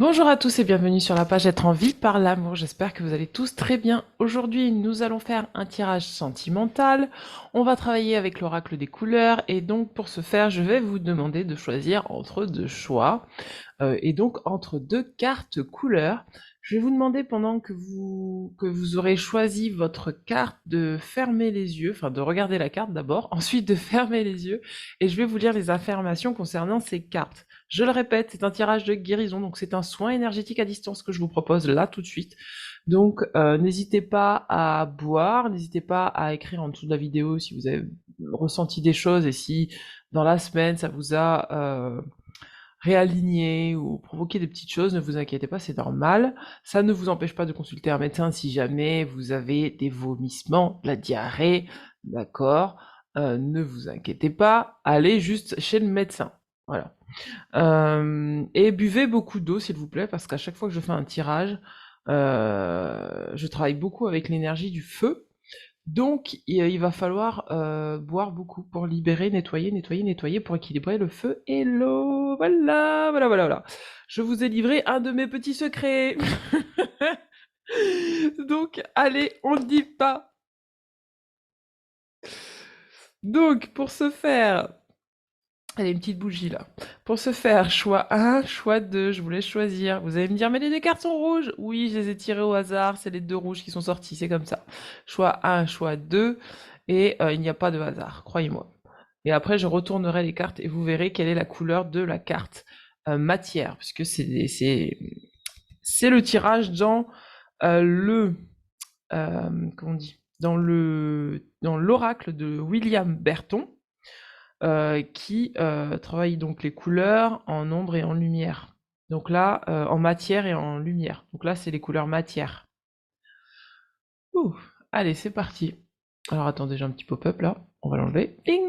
Bonjour à tous et bienvenue sur la page Être en vie par l'amour. J'espère que vous allez tous très bien. Aujourd'hui, nous allons faire un tirage sentimental. On va travailler avec l'oracle des couleurs et donc pour ce faire, je vais vous demander de choisir entre deux choix et donc entre deux cartes couleurs. Je vais vous demander pendant que vous aurez choisi votre carte de fermer les yeux, enfin de regarder la carte d'abord, ensuite de fermer les yeux et je vais vous lire les affirmations concernant ces cartes. Je le répète, c'est un tirage de guérison, donc c'est un soin énergétique à distance que je vous propose là tout de suite. Donc n'hésitez pas à boire, n'hésitez pas à écrire en dessous de la vidéo si vous avez ressenti des choses et si dans la semaine ça vous a réaligné ou provoqué des petites choses, ne vous inquiétez pas, c'est normal. Ça ne vous empêche pas de consulter un médecin si jamais vous avez des vomissements, de la diarrhée, d'accord. Ne vous inquiétez pas, allez juste chez le médecin. Voilà. Et buvez beaucoup d'eau, s'il vous plaît, parce qu'à chaque fois que je fais un tirage, je travaille beaucoup avec l'énergie du feu. Donc, il va falloir boire beaucoup pour libérer, nettoyer, nettoyer, nettoyer, pour équilibrer le feu et l'eau. Voilà, voilà, voilà, voilà. Je vous ai livré un de mes petits secrets. Donc, allez, on ne dit pas. Donc, pour ce faire, allez, une petite bougie là. Pour ce faire, choix un, choix 2, je vous laisse choisir. Vous allez me dire, mais les deux cartes sont rouges. Oui, je les ai tirées au hasard, c'est les deux rouges qui sont sortis, c'est comme ça. Choix un, choix 2, et il n'y a pas de hasard, croyez-moi. Et après, je retournerai les cartes et vous verrez quelle est la couleur de la carte matière, puisque c'est le tirage dans le comment on dit, dans l'oracle de William Berton, qui travaille donc les couleurs en ombre et en lumière. Donc là, en matière et en lumière. Donc là, c'est les couleurs matière. Ouh, allez, c'est parti. Alors attendez, j'ai un petit pop-up là. On va l'enlever. Ding.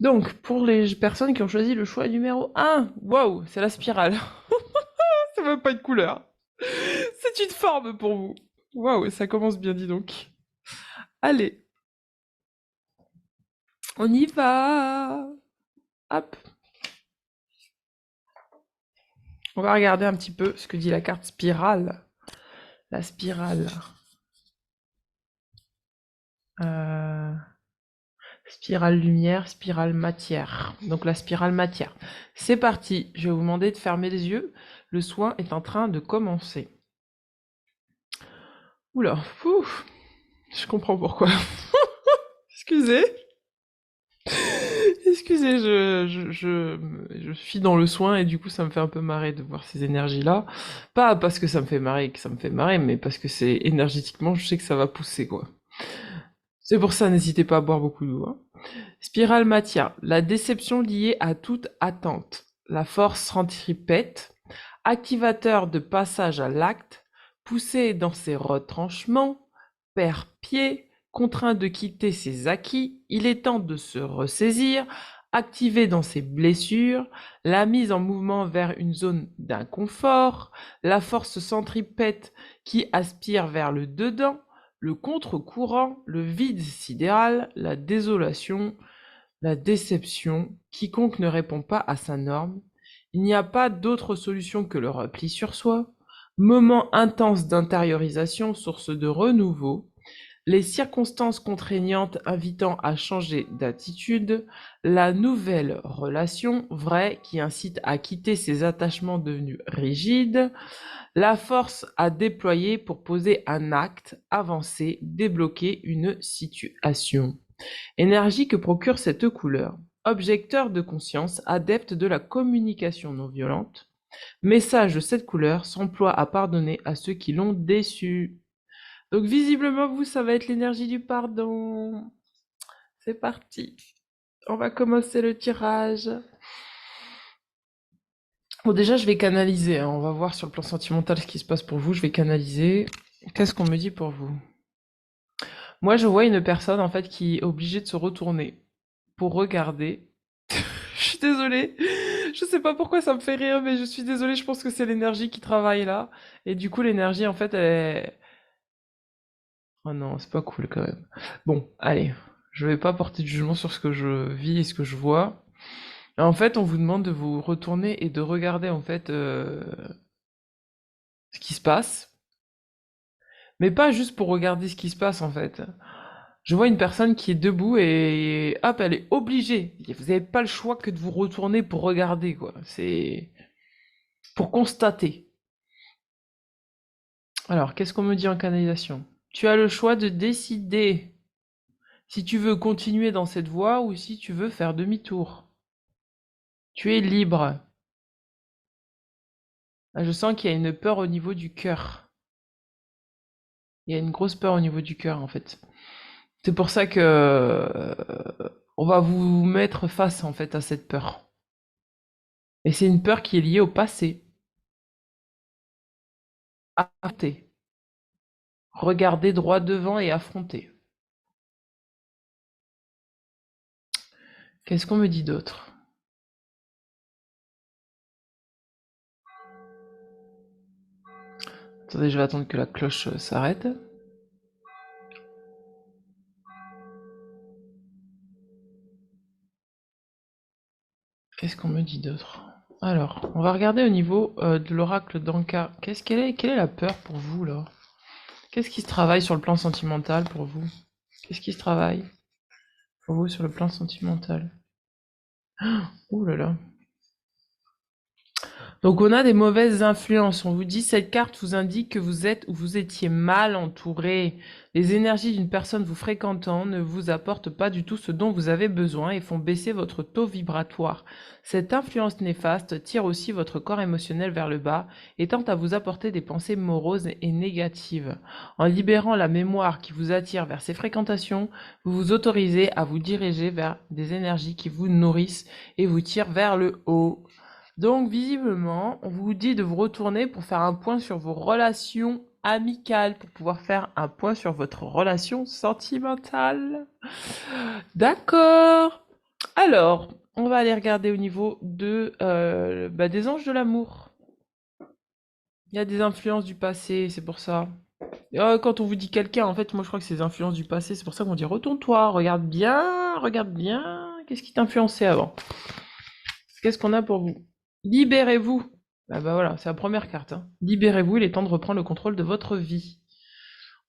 Donc, pour les personnes qui ont choisi le choix numéro un, waouh, c'est la spirale. Ça va pas être couleur. C'est une forme pour vous. Waouh, ça commence bien, dis donc. Allez, on y va. Hop. On va regarder un petit peu ce que dit la carte spirale. La spirale. Euh, Spirale lumière, spirale matière. Donc la spirale matière. C'est parti. Je vais vous demander de fermer les yeux. Le soin est en train de commencer. Oula, ouf, je comprends pourquoi. Excusez. Excusez, je suis dans le soin et du coup ça me fait un peu marrer de voir ces énergies-là. Pas parce que ça me fait marrer que ça me fait marrer, mais parce que c'est énergétiquement, je sais que ça va pousser quoi. C'est pour ça, n'hésitez pas à boire beaucoup d'eau, hein. Spirale matière, la déception liée à toute attente, la force centripète, activateur de passage à l'acte, poussé dans ses retranchements, perd pied, contraint de quitter ses acquis, il est temps de se ressaisir, activé dans ses blessures, la mise en mouvement vers une zone d'inconfort, la force centripète qui aspire vers le dedans, le contre-courant, le vide sidéral, la désolation, la déception, quiconque ne répond pas à sa norme, il n'y a pas d'autre solution que le repli sur soi, moment intense d'intériorisation, source de renouveau, les circonstances contraignantes invitant à changer d'attitude, la nouvelle relation vraie qui incite à quitter ses attachements devenus rigides, la force à déployer pour poser un acte, avancer, débloquer une situation. Énergie que procure cette couleur. Objecteur de conscience, adepte de la communication non violente. Message de cette couleur s'emploie à pardonner à ceux qui l'ont déçu. Donc visiblement, vous, ça va être l'énergie du pardon. C'est parti. On va commencer le tirage. Bon, déjà, je vais canaliser, hein. On va voir sur le plan sentimental ce qui se passe pour vous. Je vais canaliser. Qu'est-ce qu'on me dit pour vous? Moi, je vois une personne, en fait, qui est obligée de se retourner pour regarder. Je suis désolée. Je sais pas pourquoi ça me fait rire, mais je suis désolée. Je pense que c'est l'énergie qui travaille là. Et du coup, l'énergie, en fait, elle est... Oh non, c'est pas cool quand même. Bon, allez. Je vais pas porter de jugement sur ce que je vis et ce que je vois. En fait, on vous demande de vous retourner et de regarder, en fait, ce qui se passe, mais pas juste pour regarder ce qui se passe en fait. Je vois une personne qui est debout et hop, elle est obligée. Vous n'avez pas le choix que de vous retourner pour regarder, quoi. C'est pour constater. Alors, qu'est-ce qu'on me dit en canalisation? Tu as le choix de décider si tu veux continuer dans cette voie ou si tu veux faire demi-tour. Tu es libre. Là, je sens qu'il y a une peur au niveau du cœur. Il y a une grosse peur au niveau du cœur, en fait. C'est pour ça que on va vous mettre face, en fait, à cette peur. Et c'est une peur qui est liée au passé. Affronter. Regarder droit devant et affronter. Qu'est-ce qu'on me dit d'autre? Attendez, je vais attendre que la cloche s'arrête. Qu'est-ce qu'on me dit d'autre? Alors, on va regarder au niveau de l'oracle d'Anka. Quelle est la peur pour vous là? Qu'est-ce qui se travaille sur le plan sentimental pour vous? Qu'est-ce qui se travaille pour vous sur le plan sentimental? Ouh là là. Donc on a des mauvaises influences. On vous dit cette carte vous indique que vous êtes ou vous étiez mal entouré. Les énergies d'une personne vous fréquentant ne vous apportent pas du tout ce dont vous avez besoin et font baisser votre taux vibratoire. Cette influence néfaste tire aussi votre corps émotionnel vers le bas et tente à vous apporter des pensées moroses et négatives. En libérant la mémoire qui vous attire vers ces fréquentations, vous vous autorisez à vous diriger vers des énergies qui vous nourrissent et vous tirent vers le haut. Donc, visiblement, on vous dit de vous retourner pour faire un point sur vos relations amicales, pour pouvoir faire un point sur votre relation sentimentale. D'accord. Alors, on va aller regarder au niveau des anges de l'amour. Il y a des influences du passé, c'est pour ça. Quand on vous dit quelqu'un, en fait, moi je crois que c'est des influences du passé, c'est pour ça qu'on dit retourne-toi, regarde bien, qu'est-ce qui t'a influencé avant? Qu'est-ce qu'on a pour vous? Libérez-vous. Ah bah voilà, c'est la première carte, hein. Libérez-vous, il est temps de reprendre le contrôle de votre vie.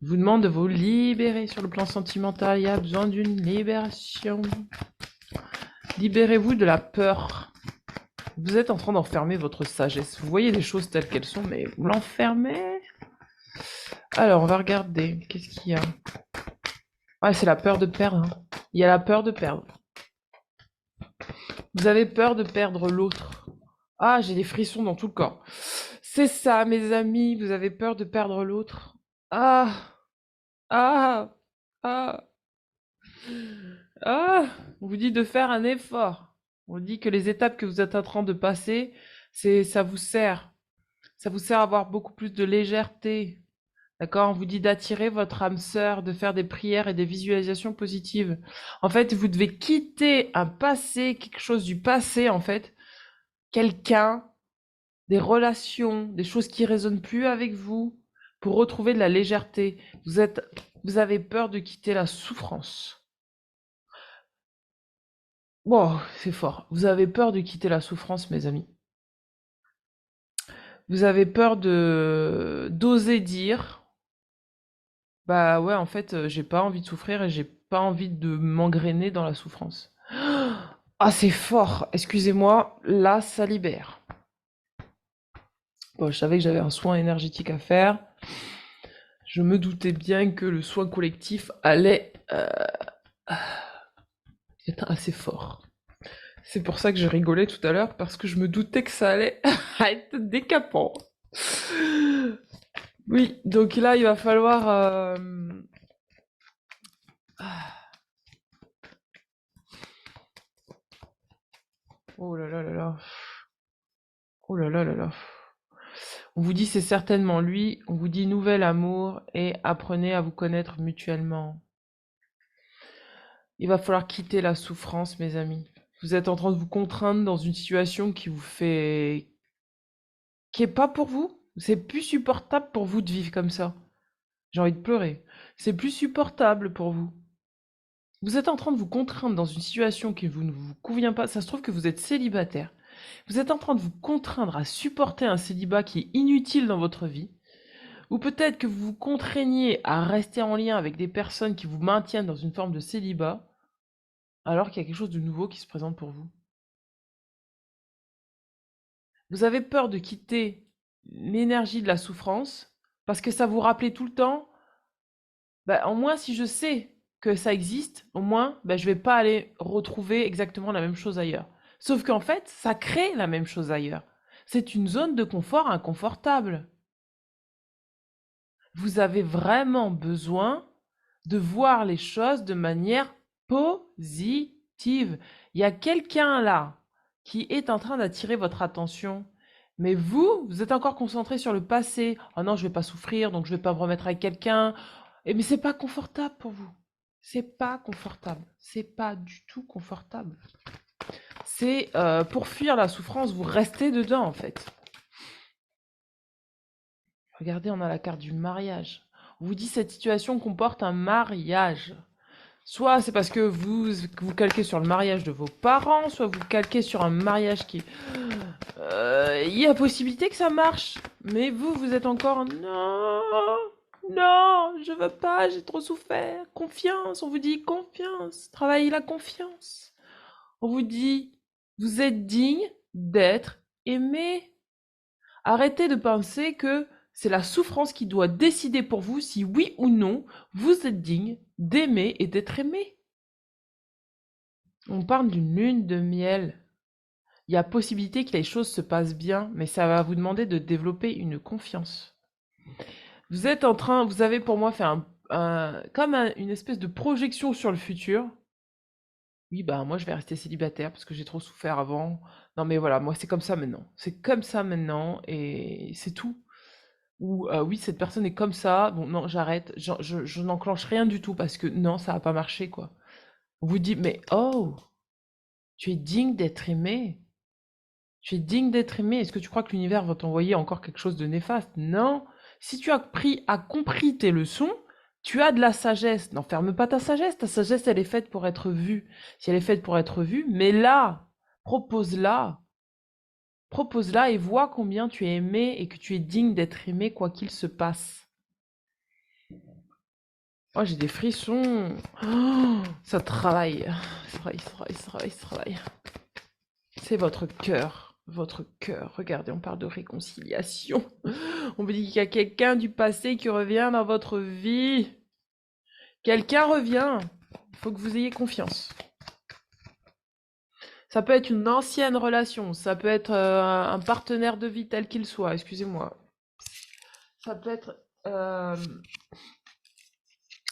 On vous demande de vous libérer sur le plan sentimental, il y a besoin d'une libération. Libérez-vous de la peur. Vous êtes en train d'enfermer votre sagesse. Vous voyez les choses telles qu'elles sont, mais vous l'enfermez. Alors, on va regarder. Qu'est-ce qu'il y a? Ouais, c'est la peur de perdre, hein. Il y a la peur de perdre. Vous avez peur de perdre l'autre. Ah, j'ai des frissons dans tout le corps. C'est ça, mes amis, vous avez peur de perdre l'autre. Ah, ah, ah, ah. On vous dit de faire un effort. On vous dit que les étapes que vous êtes en train de passer, ça vous sert. Ça vous sert à avoir beaucoup plus de légèreté. D'accord? On vous dit d'attirer votre âme sœur, de faire des prières et des visualisations positives. En fait, vous devez quitter un passé, quelque chose du passé, en fait. Quelqu'un, des relations, des choses qui résonnent plus avec vous, pour retrouver de la légèreté. Vous avez peur de quitter la souffrance. Bon, c'est fort. Vous avez peur de quitter la souffrance, mes amis. Vous avez peur d'oser dire, bah ouais, en fait, j'ai pas envie de souffrir et j'ai pas envie de m'engrainer dans la souffrance. Ah, c'est fort. Excusez-moi, là, ça libère. Bon, je savais que j'avais un soin énergétique à faire. Je me doutais bien que le soin collectif allait être assez fort. C'est pour ça que je rigolais tout à l'heure, parce que je me doutais que ça allait être décapant. Oui, donc là, il va falloir... Oh là là là là. Oh là là là là. On vous dit c'est certainement lui, on vous dit nouvel amour et apprenez à vous connaître mutuellement. Il va falloir quitter la souffrance, mes amis. Vous êtes en train de vous contraindre dans une situation qui vous fait... qui est pas pour vous. C'est plus supportable pour vous de vivre comme ça. J'ai envie de pleurer. C'est plus supportable pour vous. Vous êtes en train de vous contraindre dans une situation qui ne vous convient pas. Ça se trouve que vous êtes célibataire. Vous êtes en train de vous contraindre à supporter un célibat qui est inutile dans votre vie, ou peut-être que vous vous contraignez à rester en lien avec des personnes qui vous maintiennent dans une forme de célibat, alors qu'il y a quelque chose de nouveau qui se présente pour vous. Vous avez peur de quitter l'énergie de la souffrance parce que ça vous rappelait tout le temps, bah, au moins si je sais que ça existe, au moins bah, je vais pas aller retrouver exactement la même chose ailleurs. Sauf qu'en fait, ça crée la même chose ailleurs. C'est une zone de confort inconfortable. Vous avez vraiment besoin de voir les choses de manière positive. Il y a quelqu'un là qui est en train d'attirer votre attention. Mais vous êtes encore concentré sur le passé. Oh non, je vais pas souffrir, donc je vais pas me remettre avec quelqu'un. Et mais c'est pas confortable pour vous. C'est pas confortable. C'est pas du tout confortable. C'est pour fuir la souffrance, vous restez dedans en fait. Regardez, on a la carte du mariage. On vous dit cette situation comporte un mariage. Soit c'est parce que vous calquez sur le mariage de vos parents, soit vous calquez sur un mariage qui... Il y a possibilité que ça marche. Mais vous êtes encore... Non, non, je veux pas, j'ai trop souffert. Confiance, on vous dit confiance. Travaillez la confiance. On vous dit, vous êtes digne d'être aimé. Arrêtez de penser que c'est la souffrance qui doit décider pour vous si oui ou non vous êtes digne d'aimer et d'être aimé. On parle d'une lune de miel. Il y a possibilité que les choses se passent bien, mais ça va vous demander de développer une confiance. Vous êtes en train, vous avez pour moi fait une espèce de projection sur le futur. Oui, bah moi je vais rester célibataire parce que j'ai trop souffert avant. Non mais voilà, moi c'est comme ça maintenant. C'est comme ça maintenant et c'est tout. Ou oui, cette personne est comme ça. Bon, non, j'arrête. Je n'enclenche rien du tout parce que non, ça va pas marcher quoi. On vous dit, mais oh, tu es digne d'être aimé. Tu es digne d'être aimé. Est-ce que tu crois que l'univers va t'envoyer encore quelque chose de néfaste? Non. Si tu as compris tes leçons, tu as de la sagesse. N'enferme pas ta sagesse. Ta sagesse, elle est faite pour être vue. Si elle est faite pour être vue, mais là, propose-la. Propose-la et vois combien tu es aimé et que tu es digne d'être aimé quoi qu'il se passe. Oh, j'ai des frissons. Oh, ça travaille. Ça travaille, ça travaille, ça travaille, ça travaille. C'est votre cœur. Votre cœur. Regardez, on parle de réconciliation. On vous dit qu'il y a quelqu'un du passé qui revient dans votre vie. Quelqu'un revient. Il faut que vous ayez confiance. Ça peut être une ancienne relation. Ça peut être un partenaire de vie tel qu'il soit. Excusez-moi. Ça peut être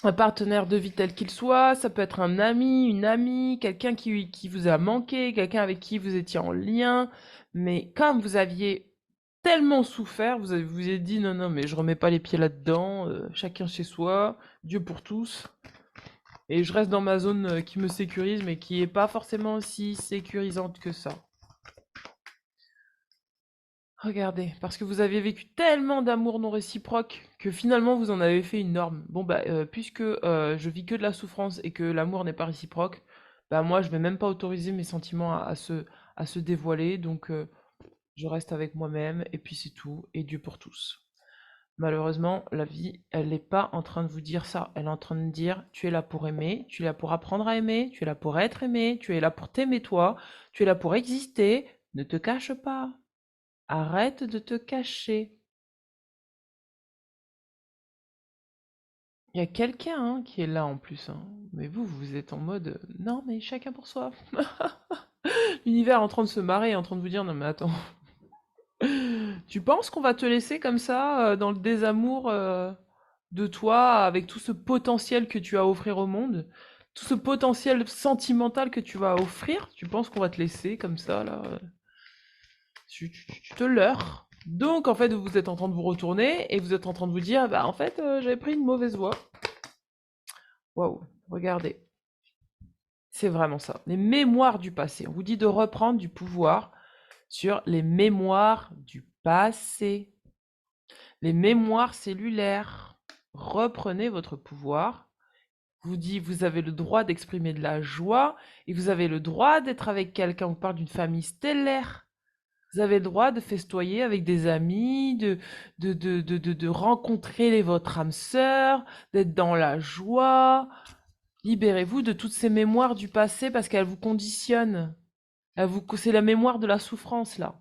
un partenaire de vie tel qu'il soit, ça peut être un ami, une amie, quelqu'un qui vous a manqué, quelqu'un avec qui vous étiez en lien, mais comme vous aviez tellement souffert, vous êtes dit non, non, mais je remets pas les pieds là-dedans, chacun chez soi, Dieu pour tous, et je reste dans ma zone qui me sécurise, mais qui est pas forcément aussi sécurisante que ça. Regardez, parce que vous avez vécu tellement d'amour non réciproque que finalement vous en avez fait une norme. Bon bah puisque je vis que de la souffrance et que l'amour n'est pas réciproque, bah moi je vais même pas autoriser mes sentiments à se dévoiler, donc je reste avec moi-même et puis c'est tout, et Dieu pour tous. Malheureusement, la vie, elle n'est pas en train de vous dire ça. Elle est en train de dire, tu es là pour aimer, tu es là pour apprendre à aimer, tu es là pour être aimé, tu es là pour t'aimer toi, tu es là pour exister, ne te cache pas. Arrête de te cacher. Il y a quelqu'un hein, qui est là en plus. Hein. Mais vous êtes en mode non, mais chacun pour soi. L'univers est en train de se marrer, en train de vous dire non, mais attends. Tu penses qu'on va te laisser comme ça, dans le désamour de toi, avec tout ce potentiel que tu as à offrir au monde, tout ce potentiel sentimental que tu vas offrir? Tu penses qu'on va te laisser comme ça, là tu te leurres. Donc, en fait, vous êtes en train de vous retourner et vous êtes en train de vous dire, bah, en fait, j'avais pris une mauvaise voie. Waouh, regardez. C'est vraiment ça. Les mémoires du passé. On vous dit de reprendre du pouvoir sur les mémoires du passé. Les mémoires cellulaires. Reprenez votre pouvoir. Vous dit, vous avez le droit d'exprimer de la joie et vous avez le droit d'être avec quelqu'un. On parle d'une famille stellaire. Vous avez le droit de festoyer avec des amis, de rencontrer votre âme sœur, d'être dans la joie. Libérez-vous de toutes ces mémoires du passé parce qu'elles vous conditionnent. C'est la mémoire de la souffrance, là.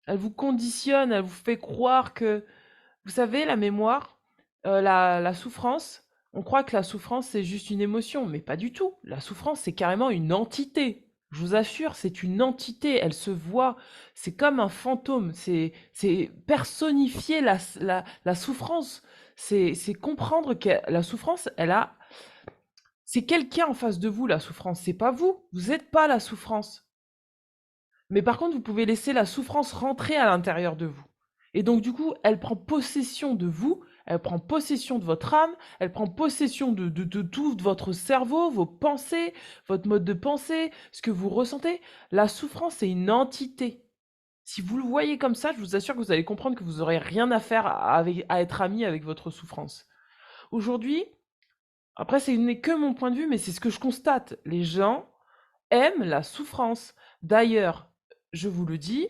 Elle vous conditionne, elle vous fait croire que... Vous savez, la mémoire, la souffrance, on croit que la souffrance, c'est juste une émotion, mais pas du tout. La souffrance, c'est carrément une entité. Je vous assure, c'est une entité, elle se voit, c'est comme un fantôme, c'est personnifier la souffrance, c'est comprendre que la souffrance, c'est quelqu'un en face de vous, la souffrance, c'est pas vous, vous n'êtes pas la souffrance. Mais par contre, vous pouvez laisser la souffrance rentrer à l'intérieur de vous. Et donc, du coup, elle prend possession de vous, elle prend possession de votre âme, elle prend possession de tout de votre cerveau, vos pensées, votre mode de pensée, ce que vous ressentez. La souffrance, c'est une entité. Si vous le voyez comme ça, je vous assure que vous allez comprendre que vous n'aurez rien à faire à être ami avec votre souffrance. Aujourd'hui, après, ce n'est que mon point de vue, mais c'est ce que je constate. Les gens aiment la souffrance. D'ailleurs, je vous le dis,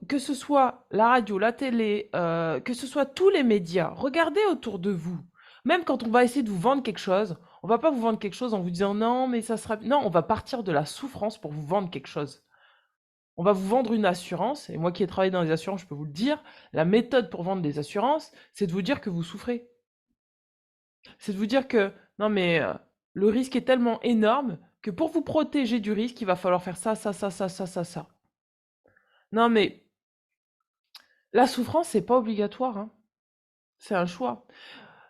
que ce soit la radio, la télé, que ce soit tous les médias, regardez autour de vous. Même quand on va essayer de vous vendre quelque chose, on va pas vous vendre quelque chose en vous disant non, mais ça sera... Non, on va partir de la souffrance pour vous vendre quelque chose. On va vous vendre une assurance, et moi qui ai travaillé dans les assurances, je peux vous le dire, la méthode pour vendre des assurances, c'est de vous dire que vous souffrez. C'est de vous dire que non, mais le risque est tellement énorme que pour vous protéger du risque, il va falloir faire ça, ça, ça, ça, ça, ça, ça. Non, mais la souffrance, c'est pas obligatoire, hein. C'est un choix.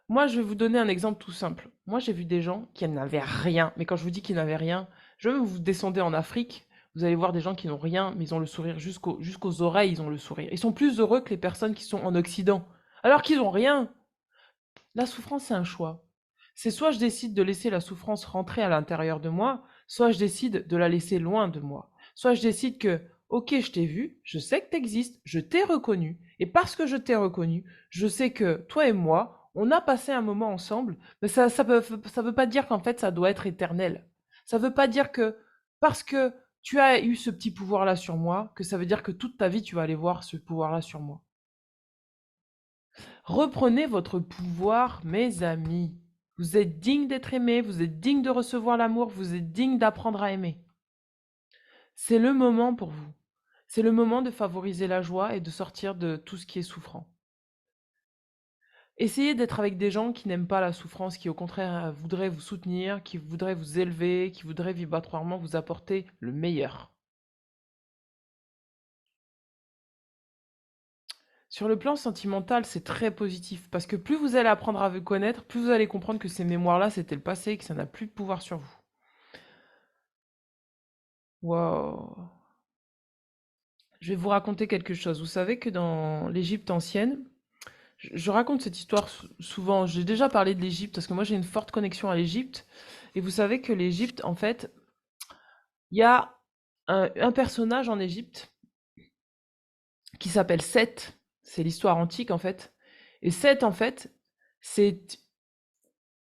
Moi, je vais vous donner un exemple tout simple. Moi, j'ai vu des gens qui n'avaient rien, mais quand je vous dis qu'ils n'avaient rien, je veux que vous descendez en Afrique, vous allez voir des gens qui n'ont rien, mais ils ont le sourire jusqu'aux oreilles, ils ont le sourire. Ils sont plus heureux que les personnes qui sont en Occident, alors qu'ils n'ont rien. La souffrance, c'est un choix. C'est soit je décide de laisser la souffrance rentrer à l'intérieur de moi, soit je décide de la laisser loin de moi. Soit je décide que, ok, je t'ai vu, je sais que tu existes, je t'ai reconnu, et parce que je t'ai reconnu, je sais que toi et moi, on a passé un moment ensemble, mais ça veut pas dire qu'en fait ça doit être éternel. Ça veut pas dire que parce que tu as eu ce petit pouvoir-là sur moi, que ça veut dire que toute ta vie tu vas aller voir ce pouvoir-là sur moi. Reprenez votre pouvoir, mes amis. Vous êtes digne d'être aimé, vous êtes digne de recevoir l'amour, vous êtes digne d'apprendre à aimer. C'est le moment pour vous. C'est le moment de favoriser la joie et de sortir de tout ce qui est souffrant. Essayez d'être avec des gens qui n'aiment pas la souffrance, qui au contraire voudraient vous soutenir, qui voudraient vous élever, qui voudraient vibratoirement vous apporter le meilleur. Sur le plan sentimental, c'est très positif parce que plus vous allez apprendre à vous connaître, plus vous allez comprendre que ces mémoires-là, c'était le passé et que ça n'a plus de pouvoir sur vous. Waouh! Je vais vous raconter quelque chose. Vous savez que dans l'Égypte ancienne, je raconte cette histoire souvent. J'ai déjà parlé de l'Égypte parce que moi j'ai une forte connexion à l'Égypte. Et vous savez que l'Égypte, en fait, il y a un personnage en Égypte qui s'appelle Seth. C'est l'histoire antique en fait. Et Seth, en fait, c'est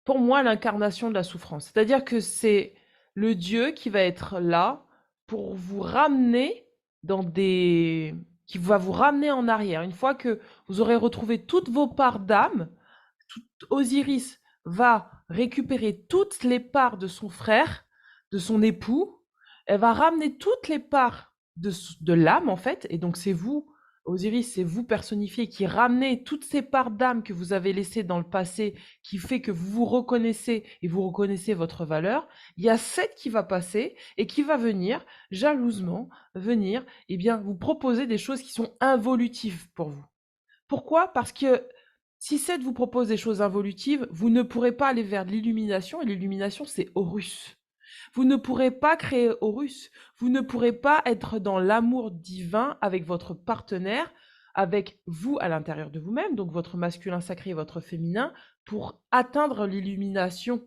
pour moi l'incarnation de la souffrance. C'est-à-dire que c'est le Dieu qui va être là pour vous ramener dans des... qui va vous ramener en arrière. Une fois que vous aurez retrouvé toutes vos parts d'âme, Osiris va récupérer toutes les parts de son frère, de son époux. Elle va ramener toutes les parts de l'âme, en fait. Et donc, c'est vous, Osiris, c'est vous personnifié qui ramenez toutes ces parts d'âme que vous avez laissées dans le passé, qui fait que vous vous reconnaissez et vous reconnaissez votre valeur. Il y a Seth qui va passer et qui va venir, jalousement, venir, eh bien, vous proposer des choses qui sont involutives pour vous. Pourquoi? Parce que si Seth vous propose des choses involutives, vous ne pourrez pas aller vers l'illumination, et l'illumination, c'est Horus. Vous ne pourrez pas créer Horus. Vous ne pourrez pas être dans l'amour divin avec votre partenaire, avec vous à l'intérieur de vous-même, donc votre masculin sacré et votre féminin, pour atteindre l'illumination.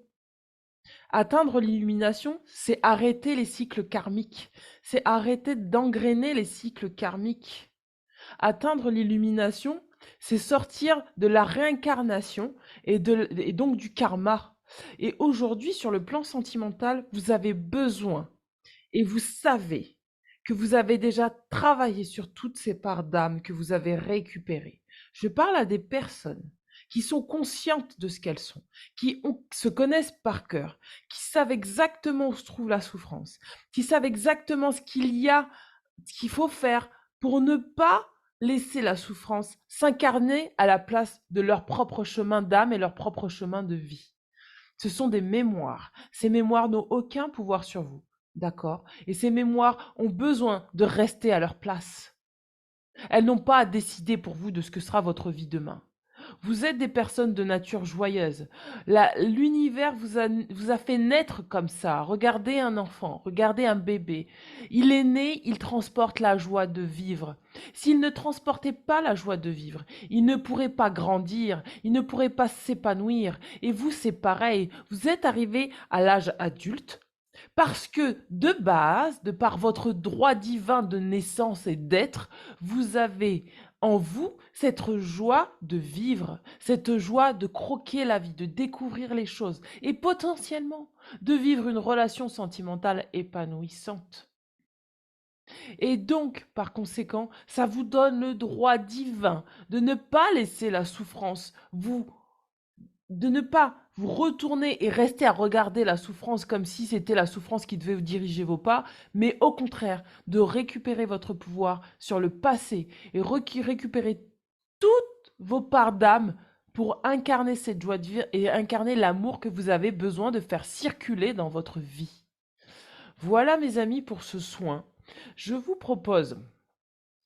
Atteindre l'illumination, c'est arrêter les cycles karmiques. C'est arrêter d'engrainer les cycles karmiques. Atteindre l'illumination, c'est sortir de la réincarnation et donc du karma. Et aujourd'hui, sur le plan sentimental, vous avez besoin et vous savez que vous avez déjà travaillé sur toutes ces parts d'âme que vous avez récupérées. Je parle à des personnes qui sont conscientes de ce qu'elles sont, se connaissent par cœur, qui savent exactement où se trouve la souffrance, qui savent exactement ce qu'il faut faire pour ne pas laisser la souffrance s'incarner à la place de leur propre chemin d'âme et leur propre chemin de vie. Ce sont des mémoires. Ces mémoires n'ont aucun pouvoir sur vous. D'accord? Et ces mémoires ont besoin de rester à leur place. Elles n'ont pas à décider pour vous de ce que sera votre vie demain. Vous êtes des personnes de nature joyeuse. L'univers vous a fait naître comme ça. Regardez un enfant, regardez un bébé. Il est né, il transporte la joie de vivre. S'il ne transportait pas la joie de vivre, il ne pourrait pas grandir, il ne pourrait pas s'épanouir. Et vous, c'est pareil. Vous êtes arrivé à l'âge adulte parce que de base, de par votre droit divin de naissance et d'être, vous avez en vous cette joie de vivre, cette joie de croquer la vie, de découvrir les choses et potentiellement de vivre une relation sentimentale épanouissante. Et donc, par conséquent, ça vous donne le droit divin de ne pas laisser la souffrance de ne pas vous retourner et rester à regarder la souffrance comme si c'était la souffrance qui devait vous diriger vos pas, mais au contraire, de récupérer votre pouvoir sur le passé et récupérer toutes vos parts d'âme pour incarner cette joie de vivre et incarner l'amour que vous avez besoin de faire circuler dans votre vie. Voilà mes amis pour ce soin. Je vous propose,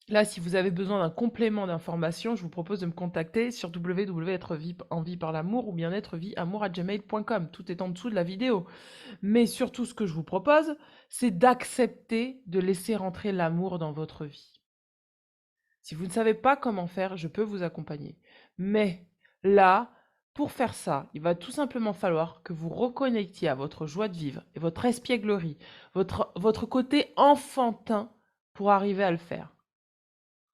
là, si vous avez besoin d'un complément d'information, je vous propose de me contacter sur www.être-vie-en-vie-par-l'amour ou bien être-vie-amour@gmail.com. Tout est en dessous de la vidéo. Mais surtout, ce que je vous propose, c'est d'accepter de laisser rentrer l'amour dans votre vie. Si vous ne savez pas comment faire, je peux vous accompagner. Mais là, pour faire ça, il va tout simplement falloir que vous reconnectiez à votre joie de vivre et votre espièglerie, votre côté enfantin pour arriver à le faire.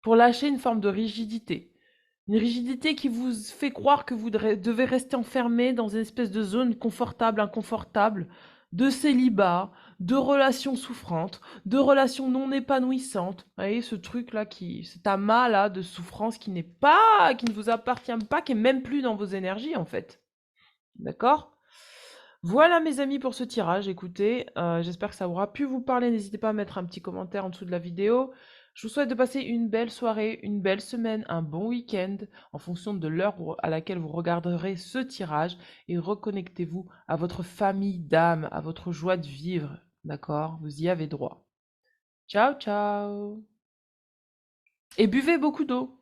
Pour lâcher une forme de rigidité. Une rigidité qui vous fait croire que vous devez rester enfermé dans une espèce de zone confortable, inconfortable, de célibat, de relations souffrantes, de relations non épanouissantes. Vous voyez, ce truc-là, cet amas-là de souffrance qui ne vous appartient pas, qui est même plus dans vos énergies, en fait. D'accord? Voilà mes amis pour ce tirage, écoutez, j'espère que ça aura pu vous parler, n'hésitez pas à mettre un petit commentaire en dessous de la vidéo. Je vous souhaite de passer une belle soirée, une belle semaine, un bon week-end, en fonction de l'heure à laquelle vous regarderez ce tirage, et reconnectez-vous à votre famille d'âme, à votre joie de vivre, d'accord? Vous y avez droit. Ciao, ciao! Et buvez beaucoup d'eau!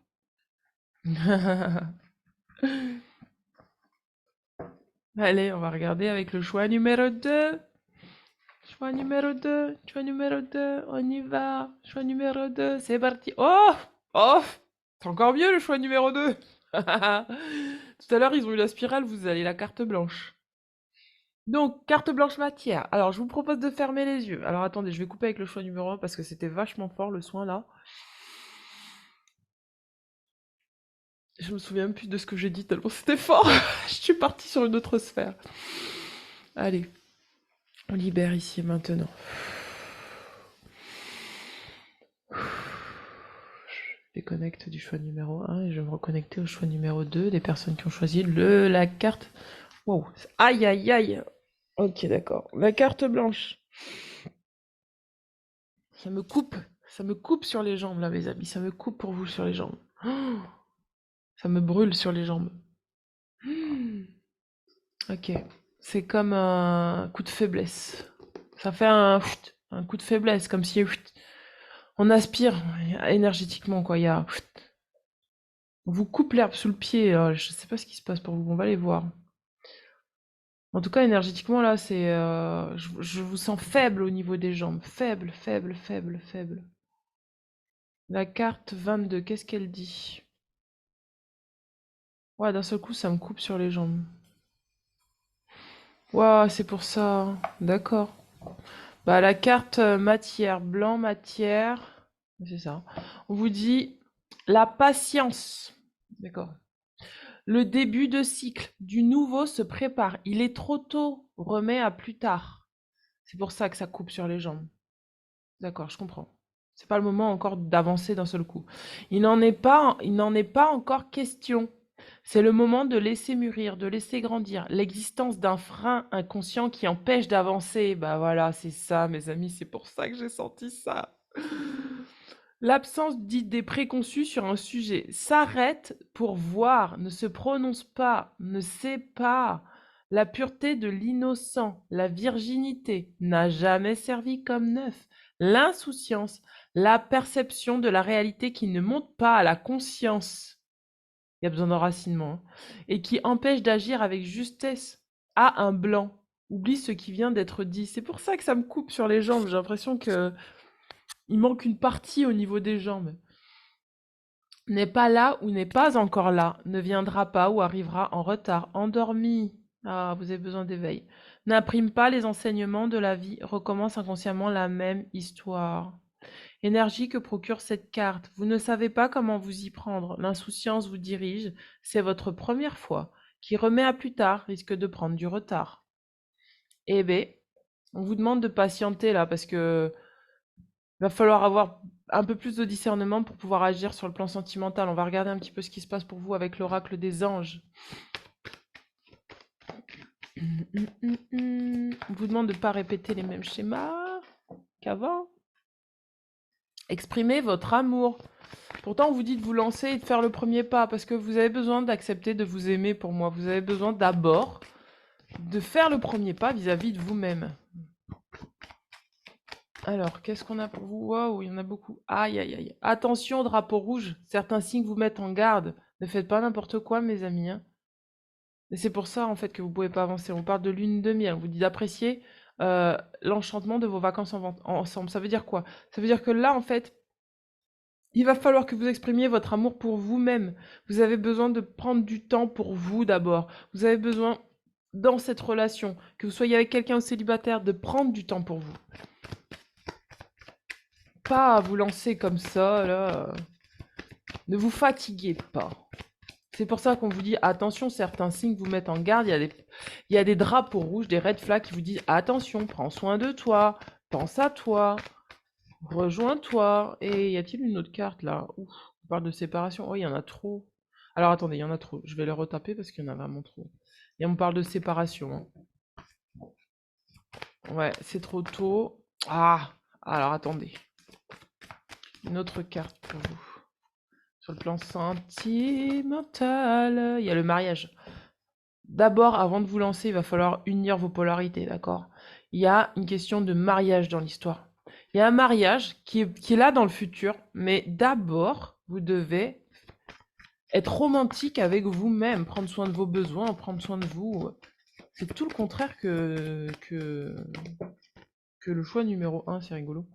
Allez, on va regarder avec le choix numéro 2. Choix numéro 2, choix numéro 2, on y va. Choix numéro 2, c'est parti. Oh! Oh! C'est encore mieux le choix numéro 2. Tout à l'heure, ils ont eu la spirale, vous avez la carte blanche. Donc, carte blanche matière. Alors, je vous propose de fermer les yeux. Alors, attendez, je vais couper avec le choix numéro 1 parce que c'était vachement fort le soin là. Je me souviens même plus de ce que j'ai dit tellement c'était fort. Je suis partie sur une autre sphère. Allez, on libère ici et maintenant. Je déconnecte du choix numéro 1 et je vais me reconnecter au choix numéro 2 des personnes qui ont choisi la carte. Wow. Aïe, aïe, aïe. Ok, d'accord. La carte blanche. Ça me coupe sur les jambes là, mes amis. Ça me coupe pour vous sur les jambes. Oh, ça me brûle sur les jambes. Ok. C'est comme un coup de faiblesse. Ça fait un coup de faiblesse, comme si on aspire énergétiquement, quoi. On vous coupe l'herbe sous le pied. Je sais pas ce qui se passe pour vous. On va aller voir. En tout cas, énergétiquement, là, je vous sens faible au niveau des jambes. Faible, faible, faible, faible. La carte 22, qu'est-ce qu'elle dit? Ouais, d'un seul coup, ça me coupe sur les jambes. Ouah, c'est pour ça. D'accord. Bah, la carte matière, blanc, matière. C'est ça. On vous dit la patience. D'accord. Le début de cycle du nouveau se prépare. Il est trop tôt. Remet à plus tard. C'est pour ça que ça coupe sur les jambes. D'accord, je comprends. C'est pas le moment encore d'avancer d'un seul coup. Il n'en est pas encore question. C'est le moment de laisser mûrir, de laisser grandir. L'existence d'un frein inconscient qui empêche d'avancer. Bah voilà, c'est ça, mes amis, c'est pour ça que j'ai senti ça. L'absence d'idées préconçues sur un sujet s'arrête pour voir, ne se prononce pas, ne sait pas. La pureté de l'innocent, la virginité n'a jamais servi comme neuf. L'insouciance, la perception de la réalité qui ne monte pas à la conscience, il y a besoin d'enracinement, hein, et qui empêche d'agir avec justesse, a un blanc, oublie ce qui vient d'être dit. C'est pour ça que ça me coupe sur les jambes, j'ai l'impression que il manque une partie au niveau des jambes. N'est pas là ou n'est pas encore là, ne viendra pas ou arrivera en retard, endormi. Ah, vous avez besoin d'éveil. N'imprime pas les enseignements de la vie, recommence inconsciemment la même histoire. Énergie que procure cette carte. Vous ne savez pas comment vous y prendre. L'insouciance vous dirige. C'est votre première fois. Qui remet à plus tard risque de prendre du retard. Eh ben, on vous demande de patienter là parce que va falloir avoir un peu plus de discernement pour pouvoir agir sur le plan sentimental. On va regarder un petit peu ce qui se passe pour vous avec l'oracle des anges. On vous demande de ne pas répéter les mêmes schémas qu'avant. Exprimez votre amour. Pourtant, on vous dit de vous lancer et de faire le premier pas parce que vous avez besoin d'accepter de vous aimer pour moi. Vous avez besoin d'abord de faire le premier pas vis-à-vis de vous-même. Alors, qu'est-ce qu'on a pour vous? Waouh, il y en a beaucoup. Aïe, aïe, aïe. Attention au drapeau rouge. Certains signes vous mettent en garde. Ne faites pas n'importe quoi, mes amis, hein. Et c'est pour ça, en fait, que vous pouvez pas avancer. On parle de lune de miel. On vous dit d'apprécier l'enchantement de vos vacances ensemble. Ça veut dire quoi? Ça veut dire que là, en fait, il va falloir que vous exprimiez votre amour pour vous-même. Vous avez besoin de prendre du temps pour vous d'abord. Vous avez besoin, dans cette relation, que vous soyez avec quelqu'un ou célibataire, de prendre du temps pour vous. Pas à vous lancer comme ça, là. Ne vous fatiguez pas. C'est pour ça qu'on vous dit attention, certains signes vous mettent en garde. Il y a des drapeaux rouges, des red flags qui vous disent attention, prends soin de toi, pense à toi, rejoins-toi. Et y a-t-il une autre carte là? Ouf, on parle de séparation. Oh, il y en a trop. Alors attendez, il y en a trop. Je vais les retaper parce qu'il y en a vraiment trop. Et on parle de séparation, hein. Ouais, c'est trop tôt. Ah, alors attendez. Une autre carte pour vous. Sur le plan sentimental, il y a le mariage. D'abord, avant de vous lancer, il va falloir unir vos polarités, d'accord? Il y a une question de mariage dans l'histoire. Il y a un mariage qui est là dans le futur, mais d'abord, vous devez être romantique avec vous-même, prendre soin de vos besoins, prendre soin de vous. C'est tout le contraire que le choix numéro un, c'est rigolo.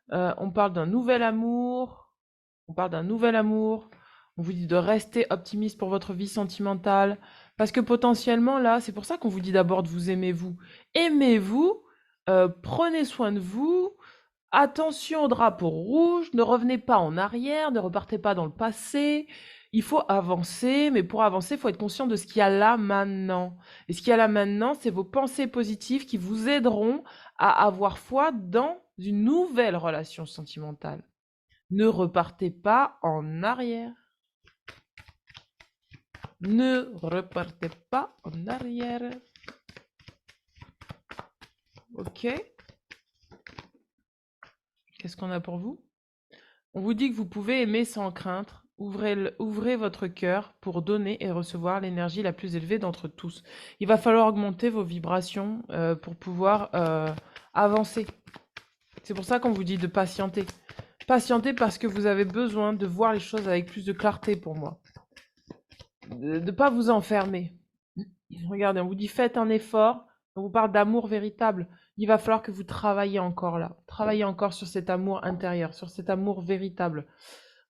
On parle d'un nouvel amour. On parle d'un nouvel amour. On vous dit de rester optimiste pour votre vie sentimentale. Parce que potentiellement, là, c'est pour ça qu'on vous dit d'abord de vous aimer vous. Aimez-vous, prenez soin de vous. Attention au drapeau rouge, ne revenez pas en arrière, ne repartez pas dans le passé. Il faut avancer, mais pour avancer, il faut être conscient de ce qu'il y a là maintenant. Et ce qu'il y a là maintenant, c'est vos pensées positives qui vous aideront à avoir foi dans une nouvelle relation sentimentale. Ne repartez pas en arrière. Ne repartez pas en arrière. Ok. Qu'est-ce qu'on a pour vous? On vous dit que vous pouvez aimer sans crainte. Ouvrez votre cœur pour donner et recevoir l'énergie la plus élevée d'entre tous. Il va falloir augmenter vos vibrations pour pouvoir avancer. C'est pour ça qu'on vous dit de patienter. Patienter parce que vous avez besoin de voir les choses avec plus de clarté pour moi. De ne pas vous enfermer. Regardez, on vous dit faites un effort. On vous parle d'amour véritable. Il va falloir que vous travaillez encore là. Travaillez encore sur cet amour intérieur, sur cet amour véritable.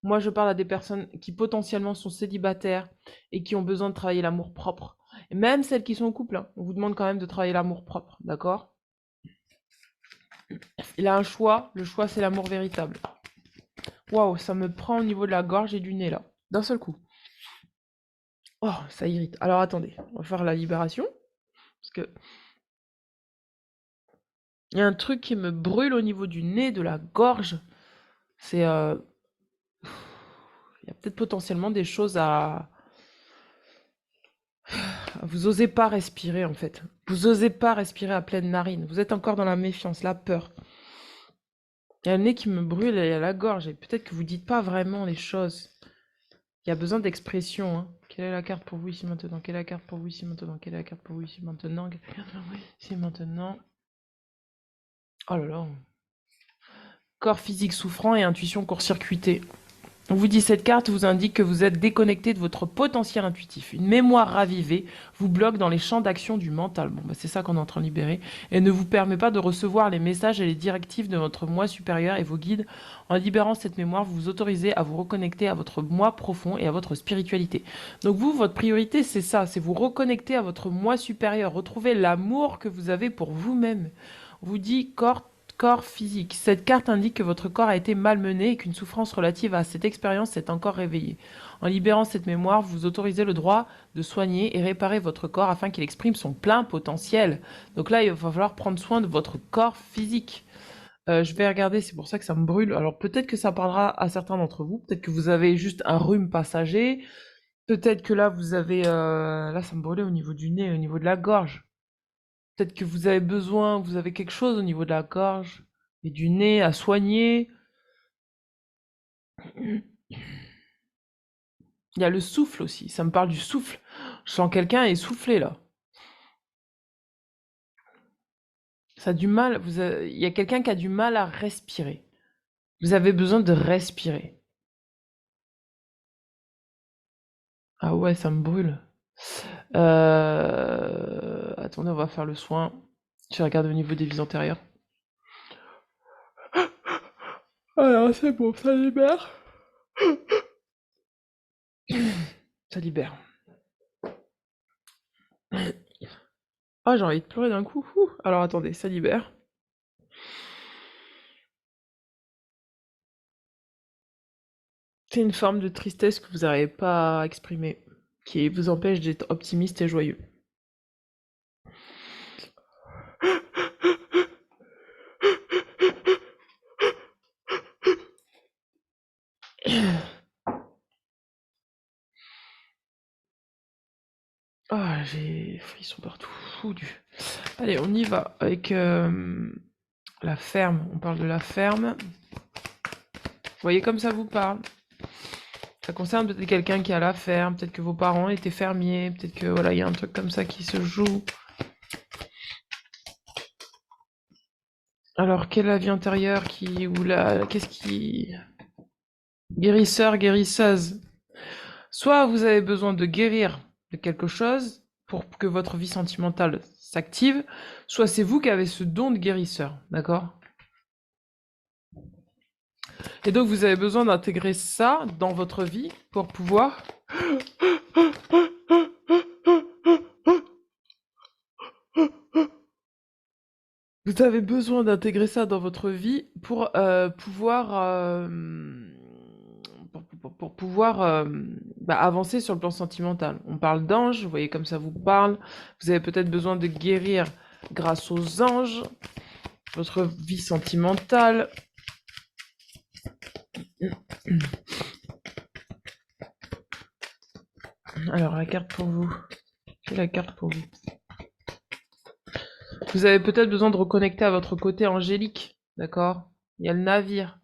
Moi, je parle à des personnes qui potentiellement sont célibataires et qui ont besoin de travailler l'amour propre. Et même celles qui sont en couple, hein, on vous demande quand même de travailler l'amour propre, d'accord? Il a un choix, le choix c'est l'amour véritable. Waouh, ça me prend au niveau de la gorge et du nez là, d'un seul coup. Oh, ça irrite. Alors attendez, on va faire la libération. Parce que il y a un truc qui me brûle au niveau du nez, de la gorge. C'est, il y a peut-être potentiellement des choses à... Vous osez pas respirer, en fait. Vous osez pas respirer à pleine narine. Vous êtes encore dans la méfiance, la peur. Il y a le nez qui me brûle et il y a la gorge. Et peut-être que vous dites pas vraiment les choses. Il y a besoin d'expression, hein. Quelle est la carte pour vous ici maintenant? Quelle est la carte pour vous ici maintenant? Quelle est la carte pour vous ici maintenant? Quelle est la carte pour vous ici maintenant? Oh là là. Corps physique souffrant et intuition court-circuitée. On vous dit cette carte vous indique que vous êtes déconnecté de votre potentiel intuitif. Une mémoire ravivée vous bloque dans les champs d'action du mental. Bon, bah c'est ça qu'on est en train de libérer. Et ne vous permet pas de recevoir les messages et les directives de votre moi supérieur et vos guides. En libérant cette mémoire, vous vous autorisez à vous reconnecter à votre moi profond et à votre spiritualité. Donc vous, votre priorité, c'est ça, c'est vous reconnecter à votre moi supérieur, retrouver l'amour que vous avez pour vous-même. On vous dit corps physique. Cette carte indique que votre corps a été malmené et qu'une souffrance relative à cette expérience s'est encore réveillée. En libérant cette mémoire, vous autorisez le droit de soigner et réparer votre corps afin qu'il exprime son plein potentiel. Donc là, il va falloir prendre soin de votre corps physique. Je vais regarder, c'est pour ça que ça me brûle. Alors peut-être que ça parlera à certains d'entre vous. Peut-être que vous avez juste un rhume passager. Peut-être que là, vous avez... Là, ça me brûlait au niveau du nez, au niveau de la gorge. Peut-être que vous avez besoin, vous avez quelque chose au niveau de la gorge et du nez à soigner. Il y a le souffle aussi, ça me parle du souffle. Je sens quelqu'un essoufflé là. Ça a du mal, il y a quelqu'un qui a du mal à respirer. Vous avez besoin de respirer. Ah ouais, ça me brûle. Attendez, on va faire le soin. Je vais regarder au niveau des vis antérieures. Alors c'est bon, ça libère. Ça libère. Ah, j'ai envie de pleurer d'un coup. Ouh. Alors attendez, ça libère. C'est une forme de tristesse que vous n'arrivez pas à exprimer, qui vous empêche d'être optimiste et joyeux. Ah, j'ai frissons partout. Allez, on y va avec la ferme. On parle de la ferme. Vous voyez comme ça vous parle. Ça concerne peut-être quelqu'un qui a la ferme, peut-être que vos parents étaient fermiers, peut-être que voilà, il y a un truc comme ça qui se joue. Alors, quelle est la vie antérieure qui ou la qu'est-ce qui guérisseur, guérisseuse. Soit vous avez besoin de guérir de quelque chose pour que votre vie sentimentale s'active, soit c'est vous qui avez ce don de guérisseur, d'accord? Et donc vous avez besoin d'intégrer ça dans votre vie pour pouvoir... Vous avez besoin d'intégrer ça dans votre vie pour pouvoir... pour pouvoir avancer sur le plan sentimental. On parle d'anges, vous voyez comme ça vous parle. Vous avez peut-être besoin de guérir grâce aux anges, votre vie sentimentale. Alors, la carte pour vous. Quelle est la carte pour vous? Vous avez peut-être besoin de reconnecter à votre côté angélique, d'accord? Il y a le navire.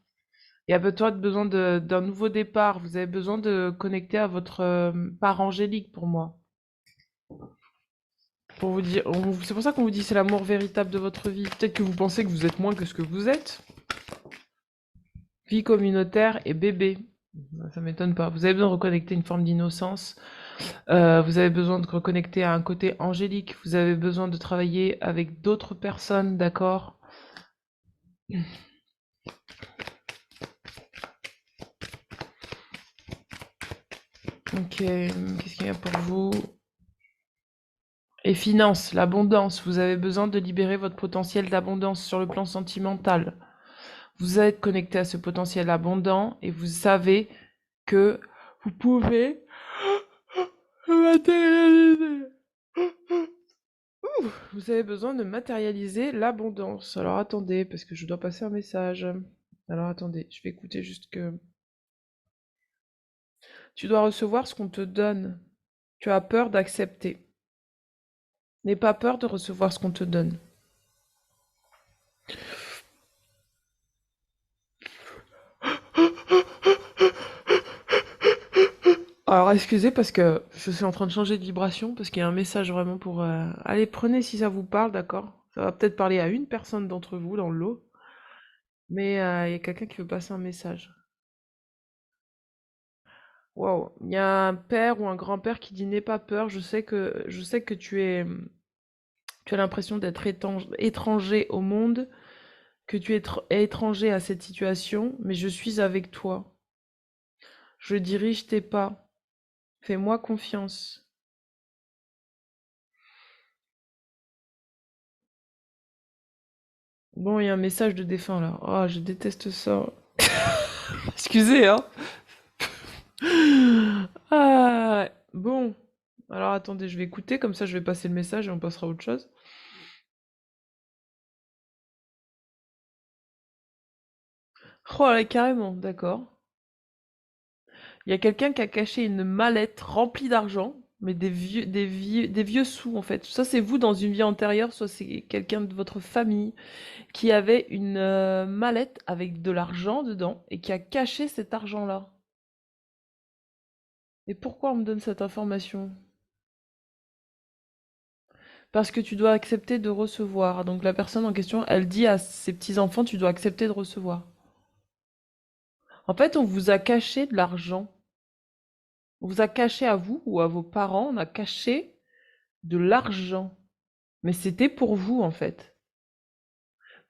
Il y a peut-être besoin d'un nouveau départ. Vous avez besoin de connecter à votre part angélique pour moi. Pour vous dire, c'est pour ça qu'on vous dit c'est l'amour véritable de votre vie. Peut-être que vous pensez que vous êtes moins que ce que vous êtes. Vie communautaire et bébé. Ça m'étonne pas. Vous avez besoin de reconnecter une forme d'innocence. Vous avez besoin de reconnecter à un côté angélique. Vous avez besoin de travailler avec d'autres personnes, d'accord? Ok, qu'est-ce qu'il y a pour vous? Et finance, l'abondance. Vous avez besoin de libérer votre potentiel d'abondance sur le plan sentimental. Vous êtes connecté à ce potentiel abondant et vous savez que vous pouvez matérialiser. Vous avez besoin de matérialiser l'abondance. Alors attendez, parce que je dois passer un message. Alors attendez, je vais écouter juste que... Tu dois recevoir ce qu'on te donne. Tu as peur d'accepter. N'aie pas peur de recevoir ce qu'on te donne. Alors excusez parce que je suis en train de changer de vibration parce qu'il y a un message vraiment pour... Allez, prenez si ça vous parle, d'accord? Ça va peut-être parler à une personne d'entre vous dans le lot, mais il y a quelqu'un qui veut passer un message. Waouh, il y a un père ou un grand-père qui dit n'aie pas peur, je sais que tu as l'impression d'être étranger au monde, que tu es étranger à cette situation, mais je suis avec toi. Je dirige tes pas. Fais-moi confiance. Bon, il y a un message de défunt là. Ah, je déteste ça. Excusez, hein. Ah, bon. Alors attendez, je vais écouter, comme ça je vais passer le message et on passera à autre chose. Oh là, carrément, d'accord. Il y a quelqu'un qui a caché une mallette remplie d'argent, mais des vieux sous en fait. Soit c'est vous dans une vie antérieure, soit c'est quelqu'un de votre famille qui avait une mallette avec de l'argent dedans et qui a caché cet argent-là. Et pourquoi on me donne cette information? Parce que tu dois accepter de recevoir. Donc la personne en question, elle dit à ses petits-enfants, tu dois accepter de recevoir. En fait, on vous a caché de l'argent. On vous a caché à vous ou à vos parents, on a caché de l'argent. Mais c'était pour vous, en fait.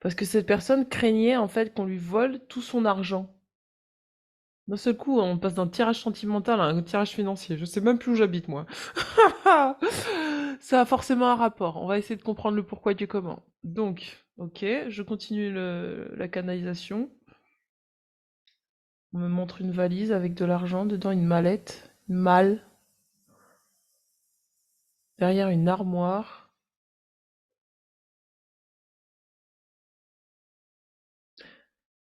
Parce que cette personne craignait, en fait, qu'on lui vole tout son argent. D'un seul coup, on passe d'un tirage sentimental à un tirage financier. Je sais même plus où j'habite, moi. Ça a forcément un rapport. On va essayer de comprendre le pourquoi du comment. Donc, ok, je continue la canalisation. On me montre une valise avec de l'argent, dedans une mallette, une malle, derrière une armoire.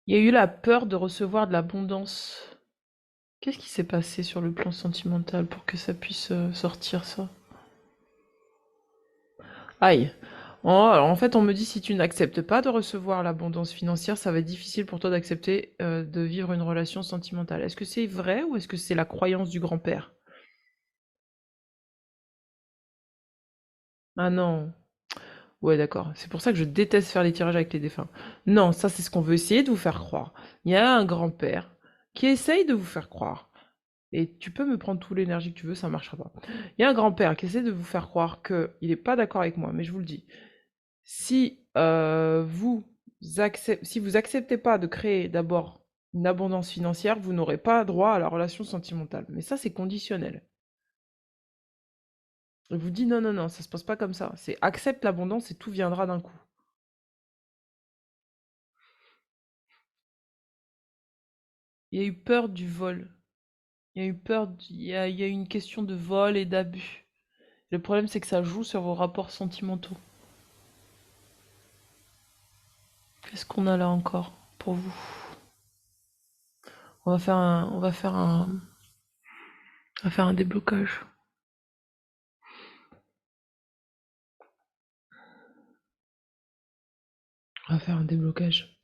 Il y a eu la peur de recevoir de l'abondance. Qu'est-ce qui s'est passé sur le plan sentimental pour que ça puisse sortir ça? Aïe. Oh, alors en fait, on me dit si tu n'acceptes pas de recevoir l'abondance financière, ça va être difficile pour toi d'accepter de vivre une relation sentimentale. Est-ce que c'est vrai ou est-ce que c'est la croyance du grand-père? Ah non. Ouais, d'accord. C'est pour ça que je déteste faire les tirages avec les défunts. Non, ça c'est ce qu'on veut essayer de vous faire croire. Il y a un grand-père qui essaye de vous faire croire. Et tu peux me prendre toute l'énergie que tu veux, ça marchera pas. Il y a un grand-père qui essaie de vous faire croire qu'il n'est pas d'accord avec moi, mais je vous le dis. Si si vous acceptez pas de créer d'abord une abondance financière, vous n'aurez pas droit à la relation sentimentale. Mais ça, c'est conditionnel. Je vous dis non, non, non, ça se passe pas comme ça. C'est accepte l'abondance et tout viendra d'un coup. Il y a eu peur du vol. Il y a eu il y a eu une question de vol et d'abus. Le problème, c'est que ça joue sur vos rapports sentimentaux. Qu'est-ce qu'on a là encore pour vous? On va faire un déblocage. On va faire un déblocage.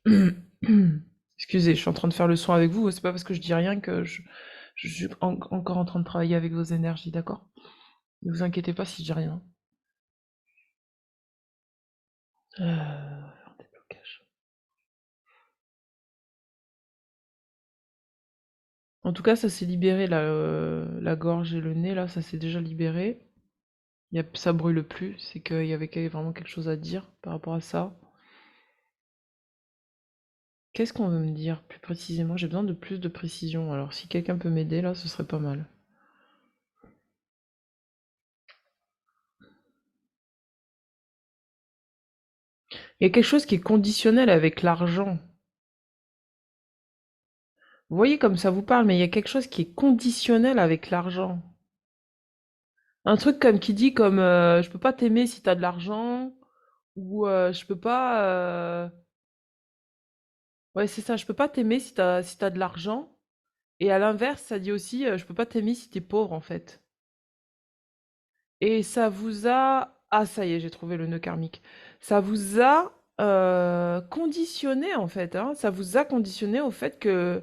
Excusez, je suis en train de faire le son avec vous. C'est pas parce que je dis rien que je suis encore en train de travailler avec vos énergies, d'accord? Ne vous inquiétez pas si je dis rien. On va faire un déblocage. En tout cas, ça s'est libéré là, la gorge et le nez là, ça s'est déjà libéré. Ça brûle plus. C'est qu'il y avait vraiment quelque chose à dire par rapport à ça. Qu'est-ce qu'on veut me dire plus précisément? J'ai besoin de plus de précision. Alors, si quelqu'un peut m'aider là, ce serait pas mal. Il y a quelque chose qui est conditionnel avec l'argent. Vous voyez comme ça vous parle, mais il y a quelque chose qui est conditionnel avec l'argent. Un truc comme qui dit comme je peux pas t'aimer si t'as de l'argent ou je peux pas Ouais, c'est ça, je peux pas t'aimer si t'as de l'argent. Et à l'inverse, ça dit aussi, je peux pas t'aimer si t'es pauvre, en fait. Et ça vous a ah ça y est, j'ai trouvé le nœud karmique. Ça vous a, conditionné, en fait, hein. Ça vous a conditionné au fait que,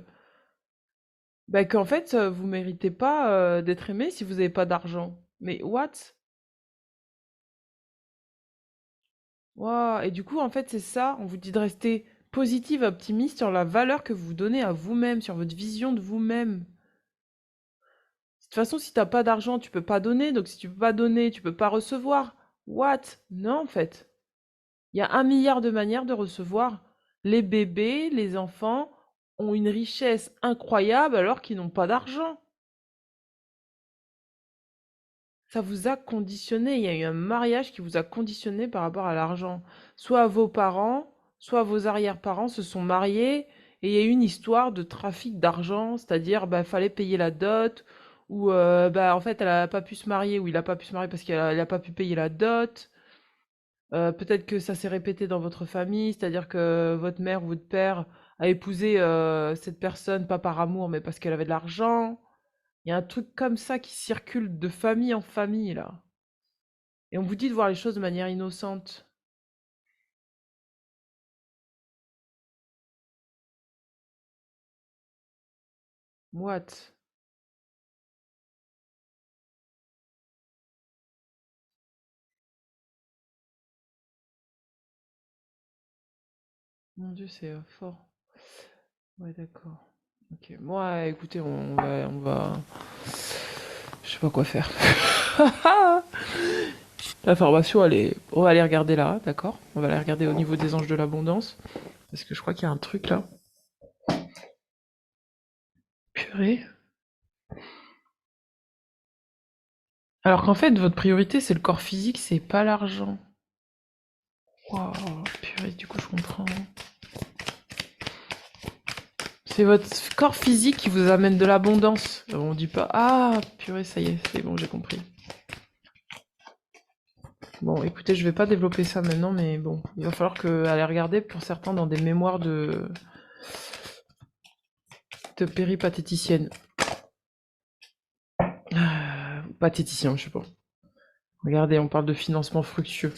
bah, qu'en fait, vous méritez pas, d'être aimé si vous avez pas d'argent. Mais what? Waouh! Et du coup, en fait, c'est ça, on vous dit de rester positive, optimiste sur la valeur que vous donnez à vous-même, sur votre vision de vous-même. De toute façon, si t'as pas d'argent, tu peux pas donner, donc si tu peux pas donner, tu peux pas recevoir. What? Non, en fait. Il y a 1 milliard de manières de recevoir. Les bébés, les enfants ont une richesse incroyable alors qu'ils n'ont pas d'argent. Ça vous a conditionné. Il y a eu un mariage qui vous a conditionné par rapport à l'argent. Soit vos parents, soit vos arrière-parents se sont mariés et il y a eu une histoire de trafic d'argent, c'est-à-dire bah fallait payer la dot ou bah en fait elle a pas pu se marier ou il a pas pu se marier parce qu'il a pas pu payer la dot. Peut-être que ça s'est répété dans votre famille, c'est-à-dire que votre mère ou votre père a épousé cette personne pas par amour mais parce qu'elle avait de l'argent. Il y a un truc comme ça qui circule de famille en famille là. Et on vous dit de voir les choses de manière innocente. What? Mon Dieu, c'est fort. Ouais, d'accord. Ok. Moi, écoutez, je sais pas quoi faire. La formation, on va aller regarder là, d'accord? On va aller regarder au niveau des anges de l'abondance. Parce que je crois qu'il y a un truc là. Purée. Alors qu'en fait, votre priorité, c'est le corps physique, c'est pas l'argent. Waouh, purée, du coup, je comprends. C'est votre corps physique qui vous amène de l'abondance. On dit pas, ah, purée, ça y est, c'est bon, j'ai compris. Bon, écoutez, je vais pas développer ça maintenant, mais bon, il va falloir aller regarder pour certains dans des mémoires de péripatéticienne. Pathéticien, je sais pas. Regardez, on parle de financement fructueux.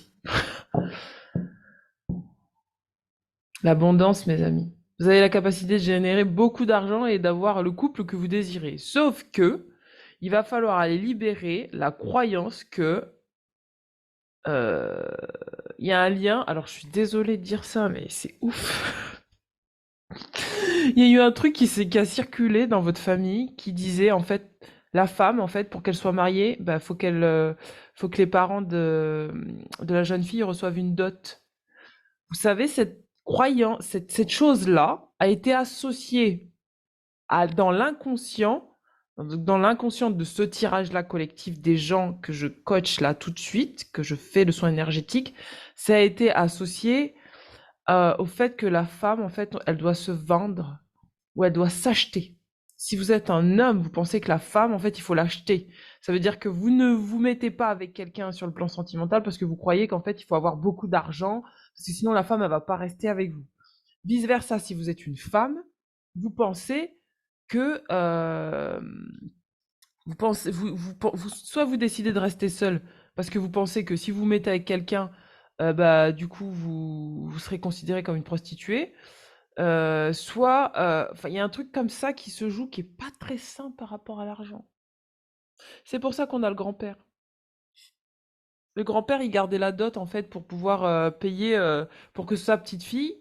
L'abondance, mes amis. Vous avez la capacité de générer beaucoup d'argent et d'avoir le couple que vous désirez. Sauf que, il va falloir aller libérer la croyance que euh, il y a un lien. Alors, je suis désolée de dire ça, mais c'est ouf. Il y a eu un truc qui a circulé dans votre famille qui disait en fait la femme en fait pour qu'elle soit mariée, bah faut que les parents de la jeune fille reçoivent une dot. Vous savez cette croyance, cette chose-là a été associée dans l'inconscient, dans l'inconscient de ce tirage-là collectif des gens que je coach là tout de suite, que je fais le soin énergétique, ça a été associé au fait que la femme en fait elle doit se vendre où elle doit s'acheter. Si vous êtes un homme, vous pensez que la femme, en fait, il faut l'acheter. Ça veut dire que vous ne vous mettez pas avec quelqu'un sur le plan sentimental parce que vous croyez qu'en fait, il faut avoir beaucoup d'argent, parce que sinon la femme, elle va pas rester avec vous. Vice versa, si vous êtes une femme, vous pensez que soit vous décidez de rester seul parce que vous pensez que si vous mettez avec quelqu'un, bah du coup vous serez considéré comme une prostituée, soit, enfin, il y a un truc comme ça qui se joue qui est pas très sain par rapport à l'argent. C'est pour ça qu'on a le grand-père. Le grand-père, il gardait la dot en fait pour pouvoir payer, pour que sa petite fille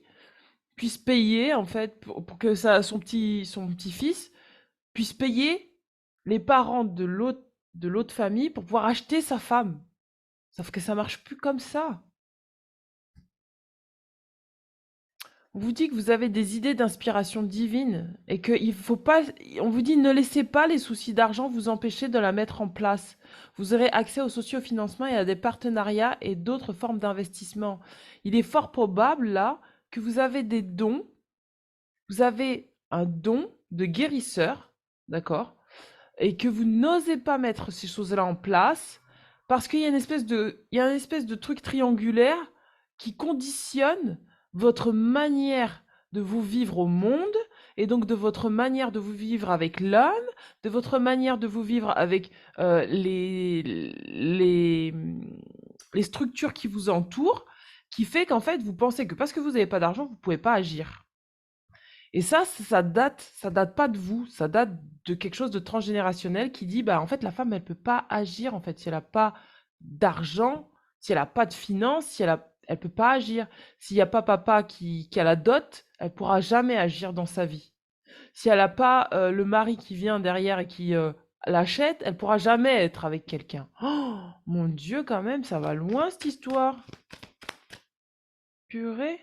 puisse payer en fait, pour que son petit-fils puisse payer les parents de l'autre famille pour pouvoir acheter sa femme. Sauf que ça marche plus comme ça. On vous dit que vous avez des idées d'inspiration divine et qu'il faut pas. On vous dit ne laissez pas les soucis d'argent vous empêcher de la mettre en place. Vous aurez accès au sociofinancement et à des partenariats et d'autres formes d'investissement. Il est fort probable là que vous avez des dons. Vous avez un don de guérisseur, d'accord, et que vous n'osez pas mettre ces choses-là en place parce qu'il y a il y a une espèce de truc triangulaire qui conditionne votre manière de vous vivre au monde, et donc de votre manière de vous vivre avec l'homme, de votre manière de vous vivre avec les structures qui vous entourent, qui fait qu'en fait, vous pensez que parce que vous n'avez pas d'argent, vous ne pouvez pas agir. Et ça date pas de vous, ça date de quelque chose de transgénérationnel qui dit, bah, en fait, la femme, elle peut pas agir, en fait, si elle a pas d'argent, si elle a pas de finances, elle peut pas agir. S'il y a pas papa qui a la dot, elle pourra jamais agir dans sa vie. Si elle a pas le mari qui vient derrière et qui l'achète, elle pourra jamais être avec quelqu'un. Oh, mon Dieu, quand même, ça va loin cette histoire. Purée.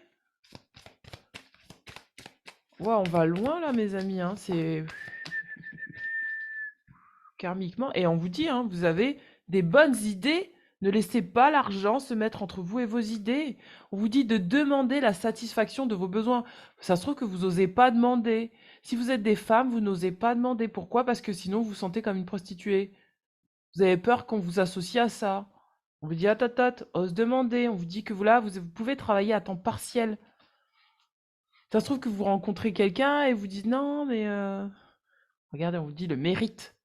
Ouais, on va loin là, mes amis, hein. C'est karmiquement. Et on vous dit, hein, vous avez des bonnes idées. Ne laissez pas l'argent se mettre entre vous et vos idées. On vous dit de demander la satisfaction de vos besoins. Ça se trouve que vous n'osez pas demander. Si vous êtes des femmes, vous n'osez pas demander. Pourquoi? Parce que sinon, vous vous sentez comme une prostituée. Vous avez peur qu'on vous associe à ça. On vous dit, ose demander. On vous dit que vous pouvez travailler à temps partiel. Ça se trouve que vous rencontrez quelqu'un et vous dites, non, mais regardez, on vous dit le mérite.